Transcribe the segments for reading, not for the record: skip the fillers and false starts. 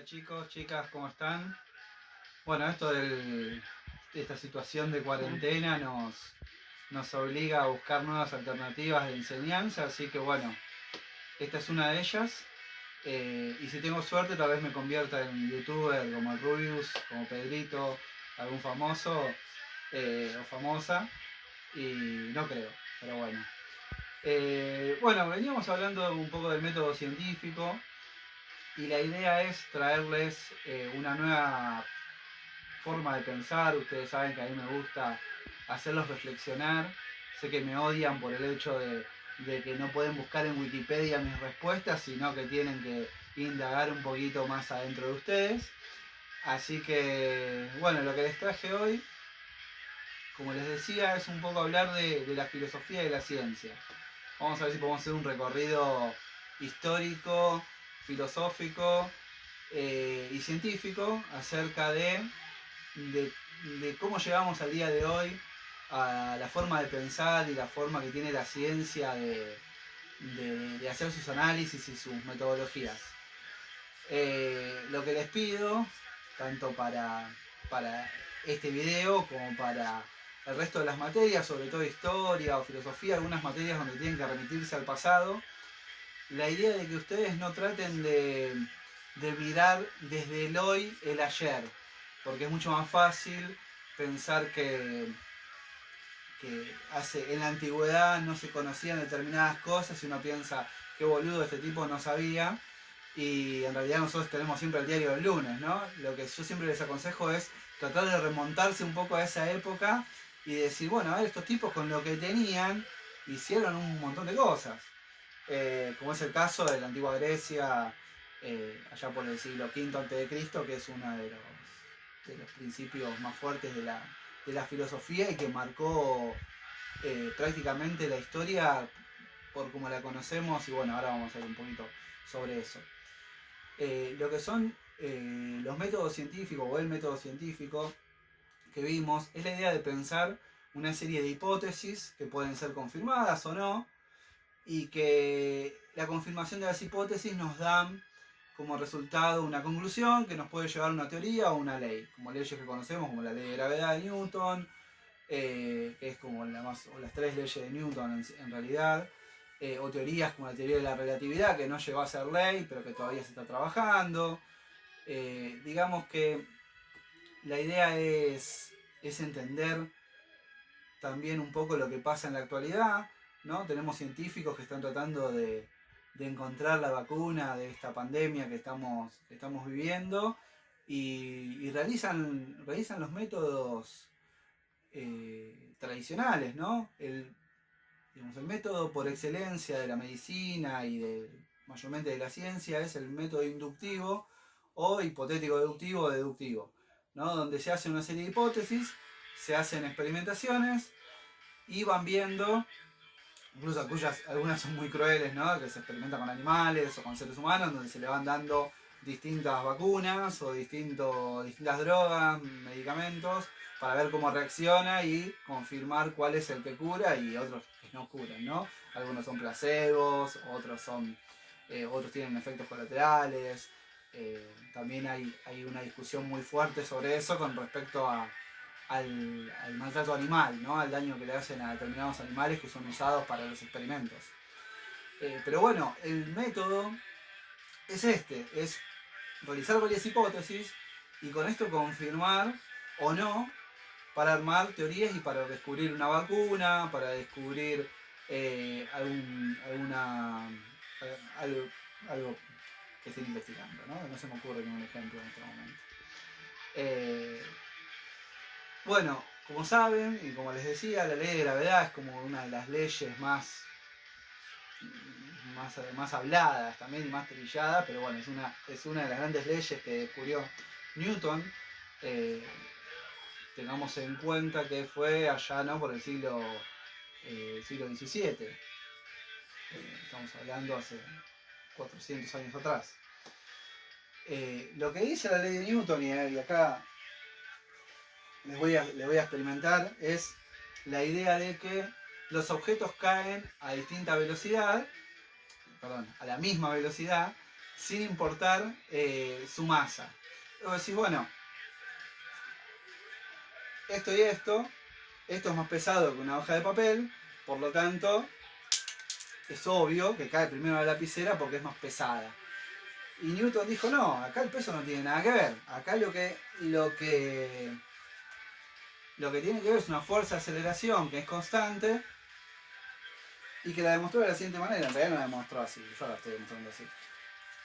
chicos, chicas, ¿cómo están? Bueno, esta situación de cuarentena nos obliga a buscar nuevas alternativas de enseñanza, así que bueno, esta es una de ellas. Y si tengo suerte, tal vez me convierta en youtuber como el Rubius, como Pedrito, algún famoso o famosa, y no creo, pero bueno. Bueno, veníamos hablando un poco del método científico y la idea es traerles una nueva forma de pensar. Ustedes saben que a mí me gusta hacerlos reflexionar. Sé que me odian por el hecho de que no pueden buscar en Wikipedia mis respuestas, sino que tienen que indagar un poquito más adentro de ustedes. Así que, bueno, lo que les traje hoy, como les decía, es un poco hablar de la filosofía y la ciencia. Vamos a ver si podemos hacer un recorrido histórico, filosófico y científico acerca de cómo llegamos al día de hoy a la forma de pensar y la forma que tiene la ciencia de hacer sus análisis y sus metodologías. Lo que les pido, tanto para este video como para el resto de las materias, sobre todo historia o filosofía, algunas materias donde tienen que remitirse al pasado, la idea de que ustedes no traten de mirar desde el hoy el ayer, porque es mucho más fácil pensar que en la antigüedad no se conocían determinadas cosas y uno piensa, qué boludo, este tipo no sabía, y en realidad nosotros tenemos siempre el diario del lunes, ¿no? Lo que yo siempre les aconsejo es tratar de remontarse un poco a esa época y decir, bueno, a ver, estos tipos con lo que tenían hicieron un montón de cosas. Como es el caso de la antigua Grecia, allá por el siglo V a.C., que es uno de los principios más fuertes de la filosofía y que marcó prácticamente la historia por como la conocemos, y bueno, ahora vamos a ver un poquito sobre eso. Lo que son los métodos científicos o el método científico que vimos es la idea de pensar una serie de hipótesis que pueden ser confirmadas o no, y que la confirmación de las hipótesis nos dan como resultado una conclusión que nos puede llevar a una teoría o una ley, como leyes que conocemos como la ley de gravedad de Newton, que es como o las tres leyes de Newton en realidad, o teorías como la teoría de la relatividad, que no llegó a ser ley, pero que todavía se está trabajando. Digamos que la idea es entender también un poco lo que pasa en la actualidad, ¿no? Tenemos científicos que están tratando de encontrar la vacuna de esta pandemia que estamos viviendo y realizan los métodos tradicionales, ¿no? El método por excelencia de la medicina y mayormente de la ciencia es el método inductivo o hipotético deductivo o deductivo, ¿no? Donde se hace una serie de hipótesis, se hacen experimentaciones y van viendo, incluso algunas son muy crueles, ¿no? Que se experimenta con animales o con seres humanos, donde se le van dando distintas vacunas o distintas drogas, medicamentos, para ver cómo reacciona y confirmar cuál es el que cura y otros que no curan, ¿no? Algunos son placebos, otros tienen efectos colaterales. También hay una discusión muy fuerte sobre eso con respecto al maltrato animal, ¿no? Al daño que le hacen a determinados animales que son usados para los experimentos. Pero bueno, el método es es realizar varias hipótesis y con esto confirmar o no, para armar teorías y para descubrir una vacuna, para descubrir algo que estén investigando, ¿no? No se me ocurre ningún ejemplo en este momento. Bueno, como saben, y como les decía, la ley de gravedad es como una de las leyes más habladas también y más trilladas, pero bueno, es una de las grandes leyes que descubrió Newton. Tengamos en cuenta que fue allá, ¿no?, por el siglo XVII. Estamos hablando hace 400 años atrás. Lo que dice la ley de Newton, y acá les voy a experimentar, es la idea de que los objetos caen a distinta velocidad, a la misma velocidad, sin importar su masa. Luego decís, bueno, esto y esto es más pesado que una hoja de papel, por lo tanto, es obvio que cae primero la lapicera porque es más pesada. Y Newton dijo, no, acá el peso no tiene nada que ver. Acá lo que tiene que ver es una fuerza de aceleración que es constante y que la demostró de la siguiente manera. En realidad no la demostró así, yo la estoy demostrando así.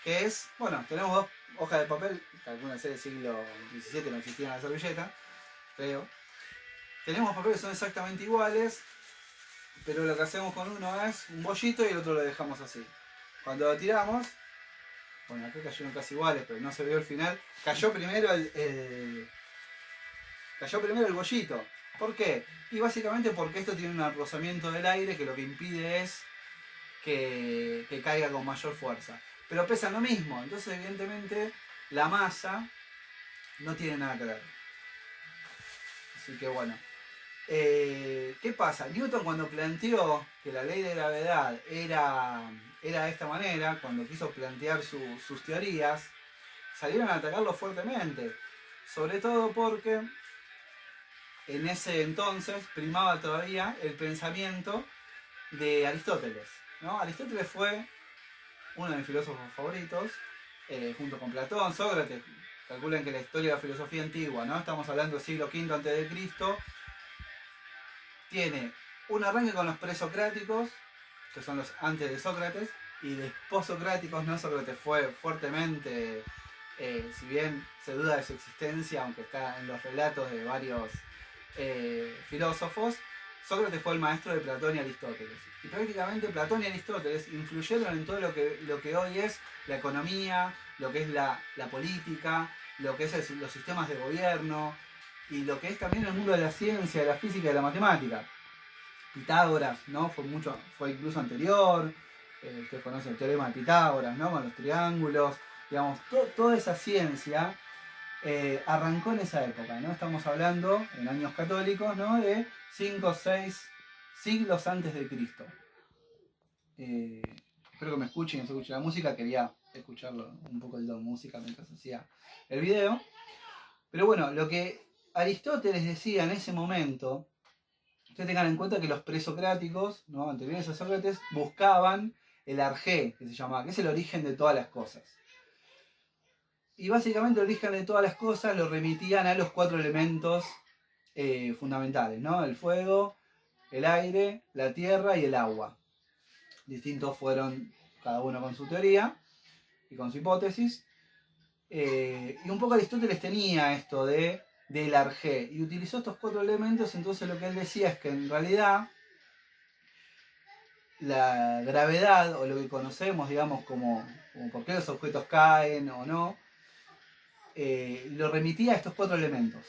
Que es, bueno, tenemos dos hojas de papel, alguna serie del siglo XVII no existía la servilleta, creo. Tenemos papeles que son exactamente iguales, pero lo que hacemos con uno es un bollito y el otro lo dejamos así. Cuando lo tiramos, bueno, acá cayeron casi iguales, pero no se vio el final. Cayó primero el bollito. ¿Por qué? Y básicamente porque esto tiene un rozamiento del aire que lo que impide es que caiga con mayor fuerza. Pero pesa lo mismo, entonces evidentemente la masa no tiene nada que ver. Así que bueno. ¿Qué pasa? Newton cuando planteó que la ley de gravedad era de esta manera, cuando quiso plantear sus teorías, salieron a atacarlo fuertemente. Sobre todo porque en ese entonces primaba todavía el pensamiento de Aristóteles, ¿no? Aristóteles fue uno de mis filósofos favoritos, junto con Platón, Sócrates. Calculen que la historia de la filosofía antigua, ¿no? Estamos hablando del siglo V a.C., tiene un arranque con los presocráticos, que son los antes de Sócrates, y de posocráticos, ¿no? Sócrates fue fuertemente, si bien se duda de su existencia, aunque está en los relatos de varios filósofos, Sócrates fue el maestro de Platón y Aristóteles. Y prácticamente Platón y Aristóteles influyeron en todo lo que hoy es la economía, lo que es la política, lo que es los sistemas de gobierno, y lo que es también el mundo de la ciencia, de la física y de la matemática. Pitágoras, ¿no? Fue incluso anterior. Ustedes conocen el teorema de Pitágoras, ¿no? Con los triángulos. Digamos, toda esa ciencia arrancó en esa época, ¿no? Estamos hablando, en años católicos, ¿no? De 5 o 6 siglos antes de Cristo. Espero que me escuchen y no se escuche la música. Quería escucharlo un poco de música mientras hacía el video. Pero bueno, lo que Aristóteles decía en ese momento, ustedes tengan en cuenta que los presocráticos, ¿no? Anteriores a Sócrates, buscaban el arjé, que se llamaba, que es el origen de todas las cosas. Y básicamente el origen de todas las cosas lo remitían a los 4 elementos fundamentales, ¿no? El fuego, el aire, la tierra y el agua. Distintos fueron cada uno con su teoría y con su hipótesis. Y un poco Aristóteles tenía esto del arjé y utilizó estos 4 elementos. Entonces lo que él decía es que en realidad la gravedad, o lo que conocemos, digamos, como por qué los objetos caen o no, lo remitía a estos 4 elementos.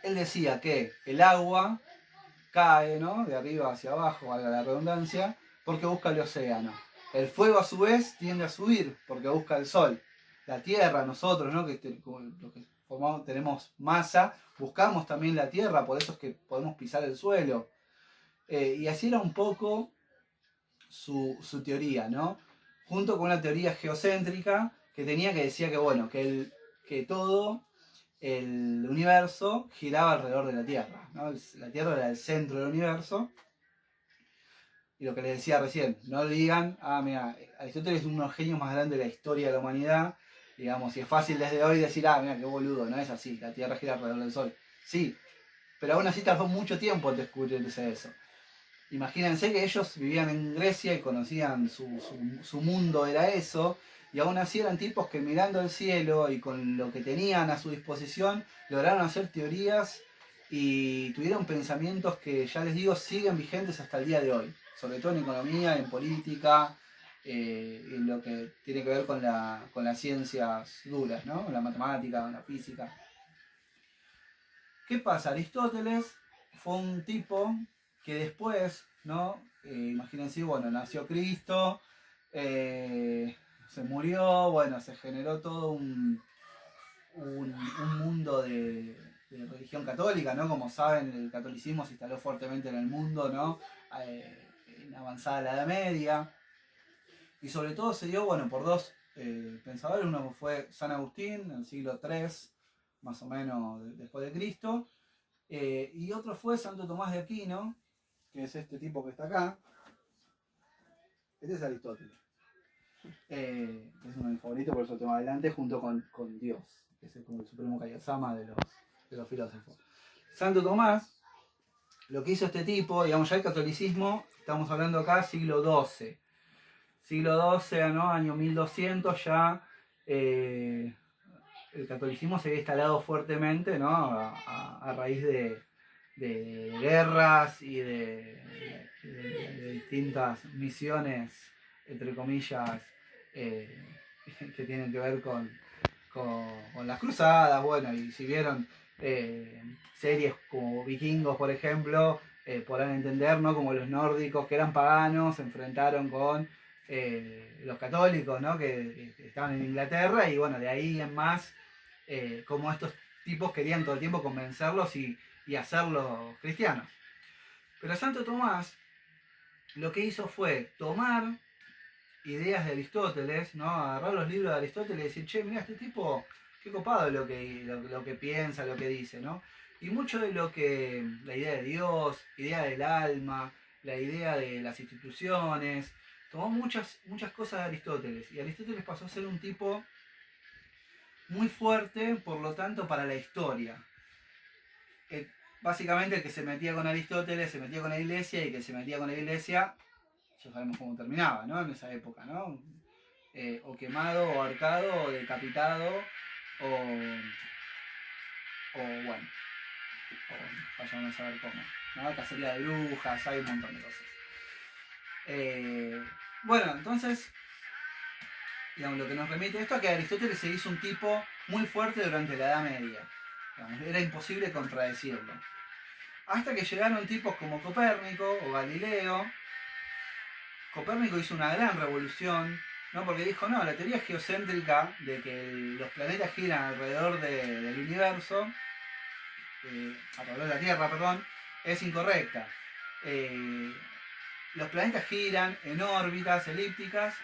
Él decía que el agua cae, ¿no? De arriba hacia abajo, valga la redundancia, porque busca el océano. El fuego a su vez tiende a subir porque busca el sol. La tierra, nosotros, ¿no? Lo que formamos, tenemos masa, buscamos también la tierra, por eso es que podemos pisar el suelo. Y así era un poco su teoría, ¿no? Junto con una teoría geocéntrica que decía que, bueno, que todo el universo giraba alrededor de la Tierra, ¿no? La Tierra era el centro del universo. Y lo que les decía recién, no digan, mira, Aristóteles es uno de los genios más grandes de la historia de la humanidad, digamos, y es fácil desde hoy decir, mira, qué boludo, no es así, la Tierra gira alrededor del Sol. Sí, pero aún así tardó mucho tiempo en descubrirse eso. Imagínense que ellos vivían en Grecia y conocían su mundo era eso, y aún así eran tipos que mirando el cielo y con lo que tenían a su disposición lograron hacer teorías y tuvieron pensamientos que, ya les digo, siguen vigentes hasta el día de hoy, sobre todo en economía, en política, en lo que tiene que ver con las ciencias duras, ¿no? La matemática, la física. ¿Qué pasa? Aristóteles fue un tipo que después, ¿no? Imagínense, bueno, nació Cristo, se murió, bueno, se generó todo un mundo de religión católica, ¿no? Como saben, el catolicismo se instaló fuertemente en el mundo, ¿no? En avanzada la Edad Media. Y sobre todo se dio, bueno, por dos pensadores. Uno fue San Agustín, en el siglo III, más o menos después de Cristo. Y otro fue Santo Tomás de Aquino, que es este tipo que está acá. Este es Aristóteles. Es uno de mis favoritos, por eso lo tengo adelante, junto con Dios, que es como el supremo Kayasama de los filósofos. Santo Tomás, lo que hizo este tipo, digamos, ya el catolicismo, estamos hablando acá siglo XII. Siglo XII, ¿no? Año 1200, ya el catolicismo se había instalado fuertemente, ¿no? A raíz de guerras y de distintas misiones, entre comillas, que tienen que ver con las cruzadas. Bueno, y si vieron series como Vikingos, por ejemplo, podrán entender, ¿no? Como los nórdicos, que eran paganos, se enfrentaron con los católicos, ¿no? que estaban en Inglaterra, y bueno, de ahí en más, como estos tipos querían todo el tiempo convencerlos y hacerlos cristianos. Pero Santo Tomás lo que hizo fue tomar ideas de Aristóteles, ¿no? Agarrar los libros de Aristóteles y decir, che, mira, este tipo, qué copado lo que piensa, lo que dice, ¿no? Y mucho de lo que, la idea de Dios, idea del alma, la idea de las instituciones, tomó muchas cosas de Aristóteles. Y Aristóteles pasó a ser un tipo muy fuerte, por lo tanto, para la historia. Básicamente el que se metía con Aristóteles se metía con la iglesia, y el que se metía con la iglesia, ya sabemos cómo terminaba, ¿no? En esa época, ¿no? O quemado, o ahorcado, o decapitado, o bueno, o vayan a saber cómo, ¿no? Cacería de brujas, hay un montón de cosas. Bueno, entonces, digamos, lo que nos remite esto es que Aristóteles se hizo un tipo muy fuerte durante la Edad Media. Digamos, era imposible contradecirlo. Hasta que llegaron tipos como Copérnico o Galileo. Copérnico hizo una gran revolución, ¿no? Porque dijo, no, la teoría geocéntrica de que los planetas giran alrededor del universo, alrededor de la Tierra, perdón, es incorrecta. Los planetas giran en órbitas elípticas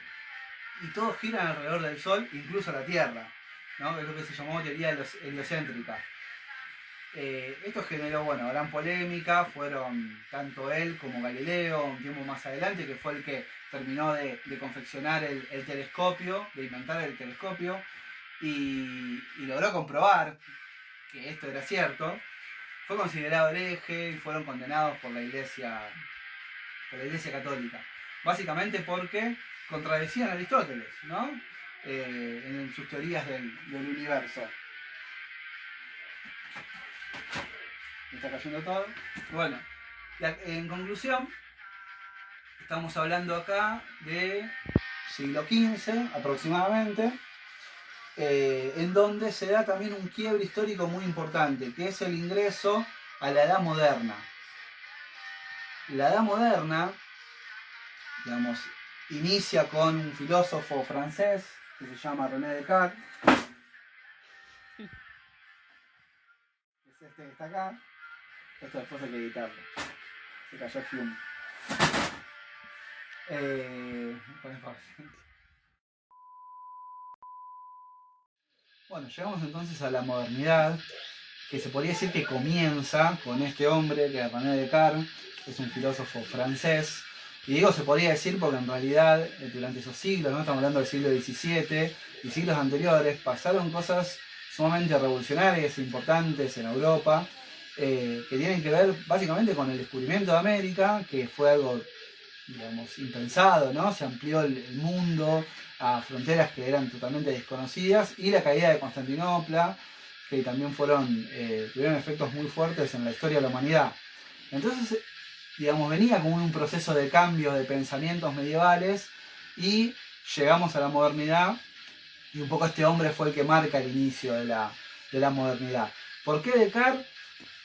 y todos giran alrededor del Sol, incluso la Tierra, ¿no? Es lo que se llamó teoría heliocéntrica. Esto generó, bueno, gran polémica. Fueron tanto él como Galileo, un tiempo más adelante, que fue el que terminó de confeccionar el telescopio, de inventar el telescopio, y logró comprobar que esto era cierto. Fue considerado hereje y fueron condenados por la Iglesia Católica, básicamente porque contradecían a Aristóteles, ¿no? En sus teorías del universo. Me está cayendo todo. Bueno, en conclusión, estamos hablando acá de siglo XV aproximadamente, en donde se da también un quiebre histórico muy importante, que es el ingreso a la Edad Moderna. La Edad Moderna, digamos, inicia con un filósofo francés que se llama René Descartes. Es este que está acá. Esto después hay que editarlo. Se cayó el film. Bueno, llegamos entonces a la modernidad, que se podría decir que comienza con este hombre, que es René Descartes, que es un filósofo francés. Y digo se podría decir porque en realidad durante esos siglos, ¿no? Estamos hablando del siglo XVII y siglos anteriores, pasaron cosas sumamente revolucionarias e importantes en Europa, que tienen que ver básicamente con el descubrimiento de América, que fue algo, digamos, impensado, ¿no? Se amplió el mundo a fronteras que eran totalmente desconocidas, y la caída de Constantinopla, que también tuvieron efectos muy fuertes en la historia de la humanidad. Entonces, digamos, venía como un proceso de cambio de pensamientos medievales, y llegamos a la modernidad, y un poco este hombre fue el que marca el inicio de la modernidad. ¿Por qué Descartes?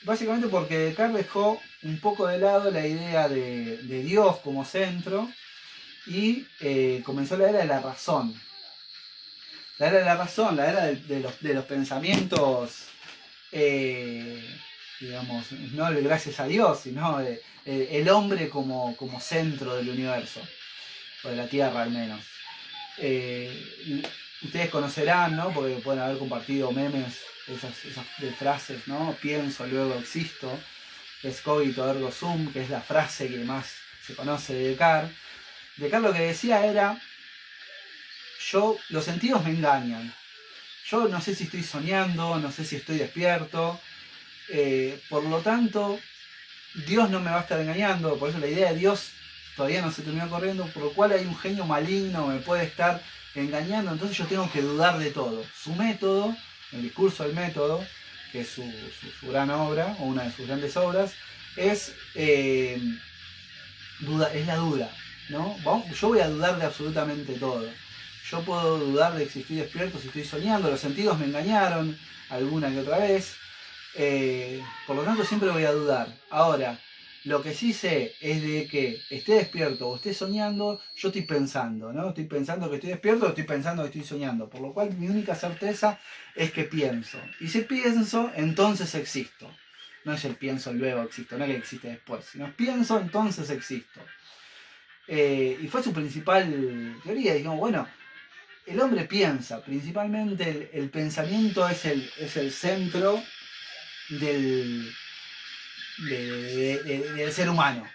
Básicamente porque Descartes dejó un poco de lado la idea de Dios como centro, y comenzó la era de la razón. La era de la razón, la era de los pensamientos, digamos, no el gracias a Dios, sino el hombre como centro del universo, o de la Tierra al menos. ustedes conocerán, ¿no? Porque pueden haber compartido memes, esas de frases, ¿no? Pienso, luego existo. Es cogito ergo sum, que es la frase que más se conoce de Descartes. Descartes lo que decía era, los sentidos me engañan. Yo no sé si estoy soñando, no sé si estoy despierto. Por lo tanto, Dios no me va a estar engañando. Por eso la idea de Dios todavía no se terminó corriendo, por lo cual hay un genio maligno que me puede estar engañando. Entonces yo tengo que dudar de todo. Su método, el discurso del método, que es su gran obra, o una de sus grandes obras, es la duda, ¿no? Yo voy a dudar de absolutamente todo. Yo puedo dudar de si estoy despierto, si estoy soñando, los sentidos me engañaron alguna que otra vez. Por lo tanto siempre voy a dudar. Ahora, lo que sí sé es de que esté despierto o esté soñando, yo estoy pensando, ¿no? Estoy pensando que estoy despierto o estoy pensando que estoy soñando. Por lo cual mi única certeza es que pienso. Y si pienso, entonces existo. No es el pienso luego existo, no es que existe después. Sino pienso, entonces existo. Y fue su principal teoría. Digamos, bueno, el hombre piensa. Principalmente el pensamiento es el centro del ser humano,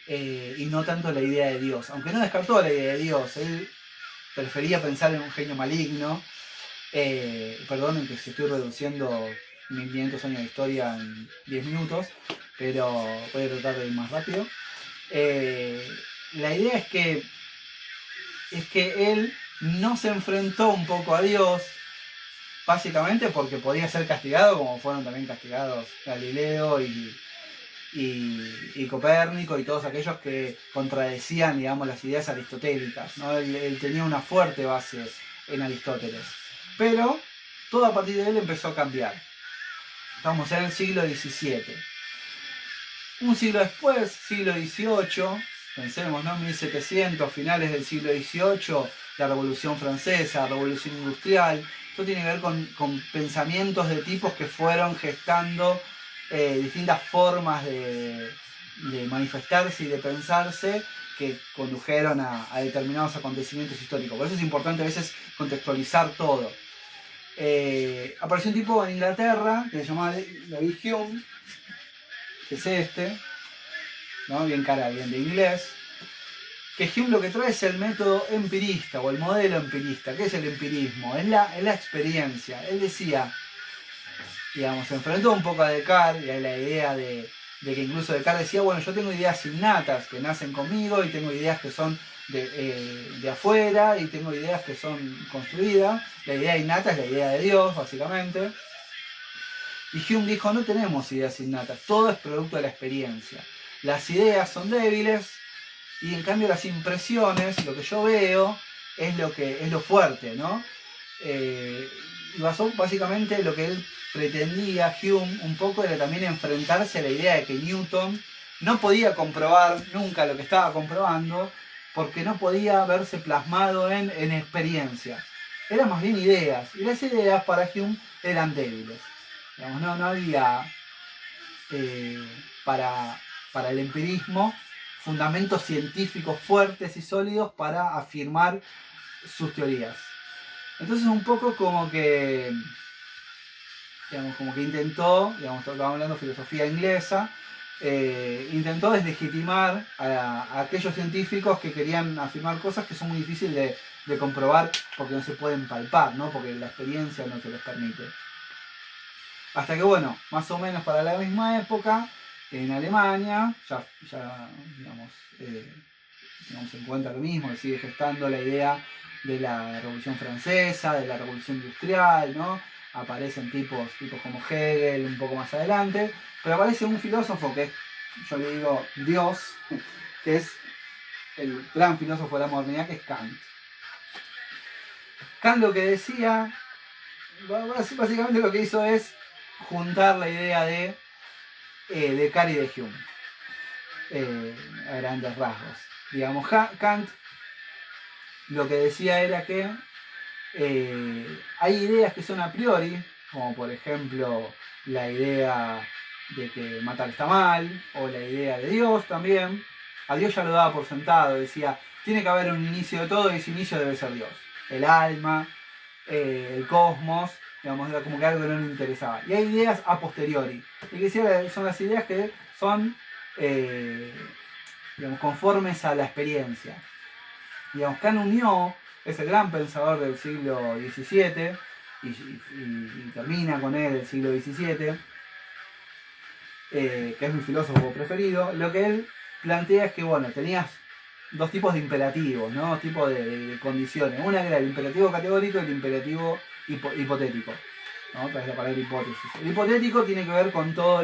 y no tanto la idea de Dios, aunque no descartó la idea de Dios. Él prefería pensar en un genio maligno. Perdonen que si estoy reduciendo 1500 años de historia en 10 minutos, pero voy a tratar de ir más rápido. La idea es que él no se enfrentó un poco a Dios, básicamente porque podía ser castigado, como fueron también castigados Galileo y Copérnico y todos aquellos que contradecían, digamos, las ideas aristotélicas, ¿no? Él tenía una fuerte base en Aristóteles. Pero todo a partir de él empezó a cambiar. Estamos en el siglo XVII. Un siglo después, siglo XVIII, pensemos, ¿no? 1700, finales del siglo XVIII, la Revolución Francesa, la Revolución Industrial. Esto tiene que ver con pensamientos de tipos que fueron gestando distintas formas de manifestarse y de pensarse, que condujeron a determinados acontecimientos históricos. Por eso es importante a veces contextualizar todo. Apareció un tipo en Inglaterra que se llamaba David Hume, que es este, ¿no? Bien cara, bien de inglés. Que Hume lo que trae es el método empirista o el modelo empirista. ¿Qué es el empirismo? Es la experiencia. Él decía, digamos, se enfrentó un poco a Descartes y a la idea de que incluso Descartes decía, bueno, yo tengo ideas innatas que nacen conmigo y tengo ideas que son de afuera y tengo ideas que son construidas. La idea innata es la idea de Dios, básicamente. Y Hume dijo, no tenemos ideas innatas, todo es producto de la experiencia. Las ideas son débiles y en cambio las impresiones, lo que yo veo, es lo fuerte, ¿no? Y básicamente lo que él pretendía, Hume, un poco era también enfrentarse a la idea de que Newton no podía comprobar nunca lo que estaba comprobando, porque no podía verse plasmado en experiencia. Eran más bien ideas, y las ideas para Hume eran débiles. Digamos, no había para el empirismo fundamentos científicos fuertes y sólidos para afirmar sus teorías. Entonces un poco como que intentó, digamos, estamos hablando de filosofía inglesa, intentó deslegitimar a aquellos científicos que querían afirmar cosas que son muy difíciles de comprobar porque no se pueden palpar, ¿no? Porque la experiencia no se les permite. Hasta que, bueno, más o menos para la misma época, en Alemania, ya digamos, se encuentra lo mismo, que sigue gestando la idea de la Revolución Francesa, de la Revolución Industrial, ¿no? Aparecen tipos como Hegel un poco más adelante, pero aparece un filósofo que es, yo le digo, Dios, que es el gran filósofo de la modernidad, que es Kant. Kant lo que decía, básicamente lo que hizo es juntar la idea de Descartes y de Hume, a grandes rasgos. Digamos, Kant lo que decía era que hay ideas que son a priori, como por ejemplo la idea de que matar está mal, o la idea de Dios también. A Dios ya lo daba por sentado, decía, tiene que haber un inicio de todo y ese inicio debe ser Dios. El alma, el cosmos, digamos, era como que algo que no le interesaba. Y hay ideas a posteriori. Y que son las ideas que son digamos, conformes a la experiencia. Digamos, Kant Unió es el gran pensador del siglo XVII y termina con él el siglo XVII, que es mi filósofo preferido. Lo que él plantea es que, bueno, tenías dos tipos de imperativos, ¿no? Dos tipos de condiciones. Una que era el imperativo categórico y el imperativo hipotético, ¿no? Otra es la palabra hipótesis. El hipotético tiene que ver con todo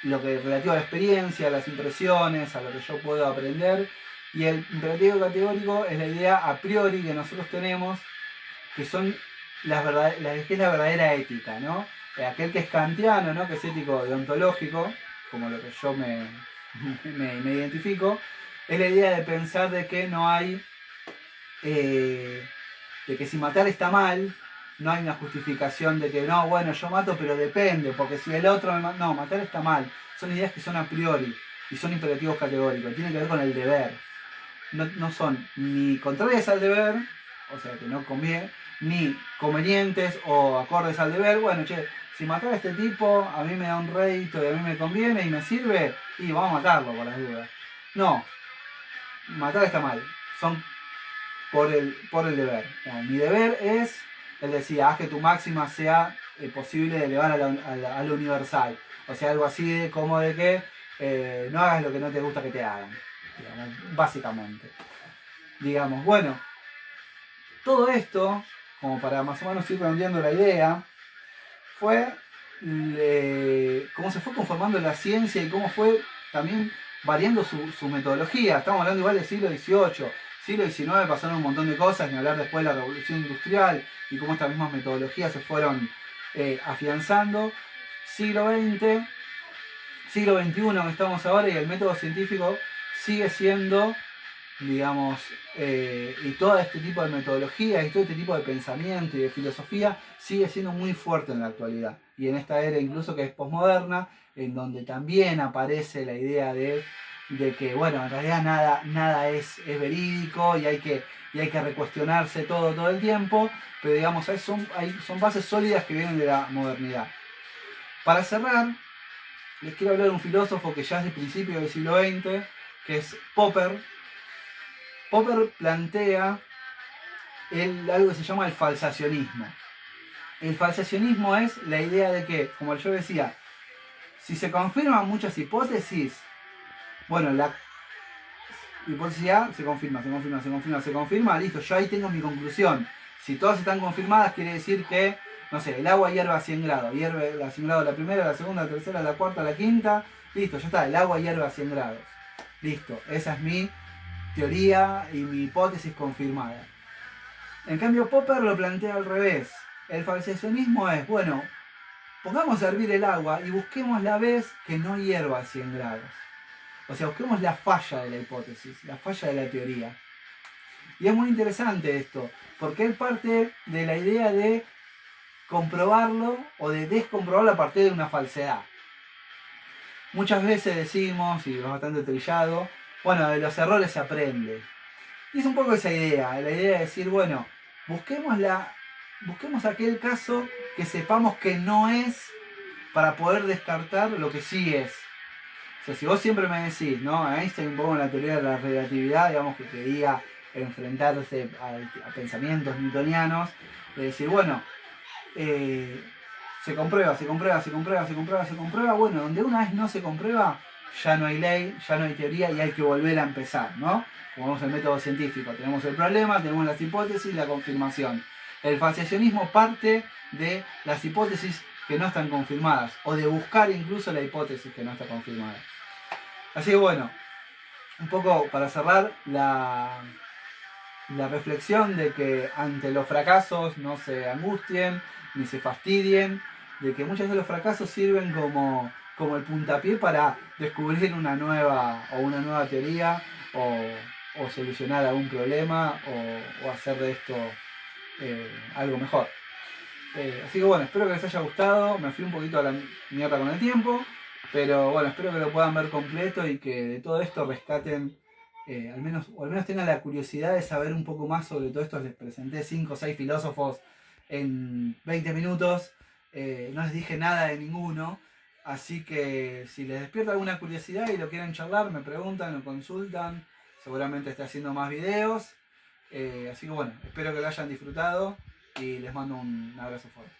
lo que es relativo a la experiencia, a las impresiones, a lo que yo puedo aprender. Y el imperativo categórico es la idea a priori que nosotros tenemos, que son que es la verdadera ética, ¿no? Aquel que es kantiano, ¿no? Que es ético deontológico, como lo que yo me identifico, es la idea de pensar de que no hay, de que si matar está mal, no hay una justificación de que no, bueno, yo mato, pero depende, porque si el otro me mata. No, matar está mal. Son ideas que son a priori y son imperativos categóricos. Tienen que ver con el deber. No son ni contrarias al deber, o sea que no conviene, ni convenientes o acordes al deber. Bueno, che, si matar a este tipo a mí me da un rédito y a mí me conviene y me sirve, y vamos a matarlo por las dudas. No, matar está mal. Son por el deber. Mi deber es, él decía, haz que tu máxima sea posible de elevar a lo universal. O sea, algo así como de que no hagas lo que no te gusta que te hagan. Digamos, básicamente. Digamos, bueno, todo esto, como para más o menos ir redondeando la idea, fue cómo se fue conformando la ciencia y cómo fue también variando su metodología. Estamos hablando igual del siglo XVIII. Siglo XIX pasaron un montón de cosas, ni hablar después de la revolución industrial y cómo estas mismas metodologías se fueron afianzando. Siglo XX, siglo XXI que estamos ahora, y el método científico sigue siendo, digamos, y todo este tipo de metodología y todo este tipo de pensamiento y de filosofía sigue siendo muy fuerte en la actualidad. Y en esta era incluso que es posmoderna, en donde también aparece la idea de que, bueno, en realidad nada es verídico y hay que recuestionarse todo el tiempo, pero digamos, son bases sólidas que vienen de la modernidad. Para cerrar, les quiero hablar de un filósofo que ya es de principios del siglo XX, que es Popper. Popper plantea algo que se llama el falsacionismo. El falsacionismo es la idea de que, como yo decía, si se confirman muchas hipótesis, bueno, la hipótesis A se confirma, listo, yo ahí tengo mi conclusión. Si todas están confirmadas, quiere decir que, no sé, el agua hierve a 100 grados. Hierve a 100 grados la primera, la segunda, la tercera, la cuarta, la quinta. Listo, ya está, el agua hierve a 100 grados. Listo, esa es mi teoría y mi hipótesis confirmada. En cambio, Popper lo plantea al revés. El falsacionismo es, bueno, pongamos a hervir el agua y busquemos la vez que no hierva a 100 grados. O sea, busquemos la falla de la hipótesis, la falla de la teoría. Y es muy interesante esto, porque él parte de la idea de comprobarlo o de descomprobarlo a partir de una falsedad. Muchas veces decimos, y es bastante trillado, bueno, de los errores se aprende. Y es un poco esa idea, la idea de decir, bueno, busquemos aquel caso que sepamos que no es para poder descartar lo que sí es. O sea, si vos siempre me decís, ¿no? Einstein un poco en la teoría de la relatividad, digamos, que quería enfrentarse a pensamientos newtonianos, de decir, bueno, se comprueba, bueno, donde una vez no se comprueba, ya no hay ley, ya no hay teoría y hay que volver a empezar, ¿no? Como vemos el método científico, tenemos el problema, tenemos las hipótesis y la confirmación. El falsacionismo parte de las hipótesis que no están confirmadas, o de buscar incluso la hipótesis que no está confirmada. Así que bueno, un poco para cerrar la reflexión de que ante los fracasos no se angustien ni se fastidien, de que muchas veces los fracasos sirven como el puntapié para descubrir una nueva teoría o solucionar algún problema o hacer de esto algo mejor. Así que bueno, espero que les haya gustado. Me fui un poquito a la mierda con el tiempo, pero bueno, espero que lo puedan ver completo y que de todo esto rescaten o al menos tengan la curiosidad de saber un poco más sobre todo esto. Les presenté 5 o 6 filósofos en 20 minutos, no les dije nada de ninguno, así que si les despierta alguna curiosidad y lo quieren charlar, me preguntan o consultan, seguramente esté haciendo más videos, así que bueno, espero que lo hayan disfrutado y les mando un abrazo fuerte.